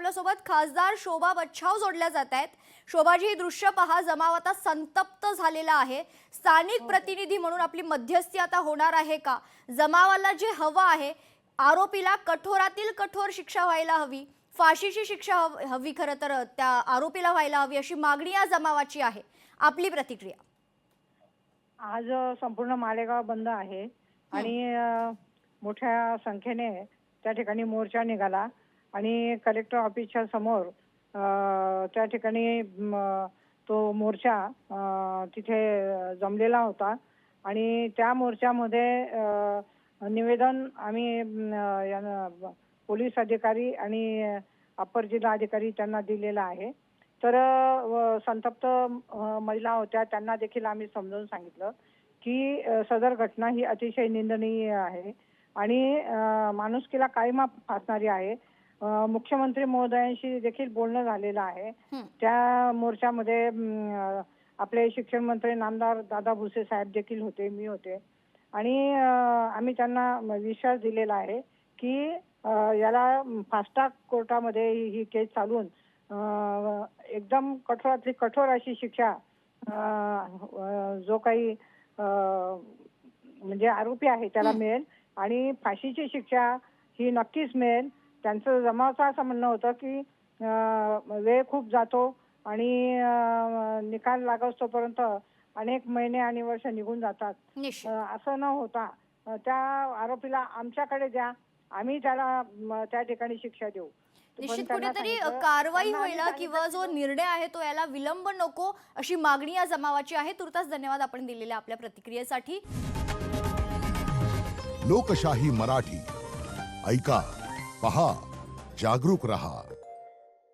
आपल्यासोबत खासदार शोभा बच्छाव जोडल्या जात आहेत। शोभाजी, ही दृश्य पहा, जमाव आता संतप्त झालेला आहे। स्थानिक प्रतिनिधी म्हणून आपली मध्यस्थी आता होणार आहे का? जमावाला जे हवं आहे, आरोपीला कठोरातील कठोर शिक्षा व्हायला हवी, फाशीची शिक्षा हवी, खरं तर त्या आरोपीला व्हायला हवी, अशी मागणी या जमावाची आहे। आपली प्रतिक्रिया। आज संपूर्ण मालेगाव बंद आहे आणि मोठ्या संख्येने त्या ठिकाणी मोर्चा निघाला आणि कलेक्टर ऑफिसच्या समोर त्या ठिकाणी तो मोर्चा तिथे जमलेला होता आणि त्या मोर्चामध्ये निवेदन आम्ही पोलीस अधिकारी आणि अप्पर जिल्हा अधिकारी त्यांना दिलेला आहे। तर संतप्त महिला होत्या, त्यांना देखील आम्ही समजावून सांगितलं की सदर घटना ही अतिशय निंदनीय आहे आणि माणुसकीला काळिमा फासणारी आहे। मुख्यमंत्री महोदयांशी देखील बोलणं झालेलं आहे। त्या मोर्चामध्ये आपले शिक्षण मंत्री नामदार दादा भुसे साहेब देखील होते, मी होते आणि आम्ही त्यांना विश्वास दिलेला आहे की याला फास्ट ट्रॅक कोर्टामध्ये ही केस चालून एकदम कठोरातली कठोर अशी शिक्षा जो काही म्हणजे आरोपी आहे त्याला मिळेल आणि फाशीची शिक्षा ही नक्कीच मिळेल। त्यांचं जमावाचं असं म्हणणं होतं की वेळ खूप जातो आणि निकाल लागोस्तोपर्यंत अनेक महिने आणि वर्ष निघून जातात। असं न होता त्या आरोपीला आमच्याकडे द्या, आम्ही त्याला त्या ठिकाणी शिक्षा देऊ। निश्चित कुठेतरी कारवाई व्हायला किंवा जो निर्णय आहे तो याला विलंब नको, अशी मागणी या जमावाची आहे। तुर्तास धन्यवाद आपण दिलेल्या आपल्या प्रतिक्रियेसाठी। लोकशाही मराठी ऐका, पहा, जागरूक रहा।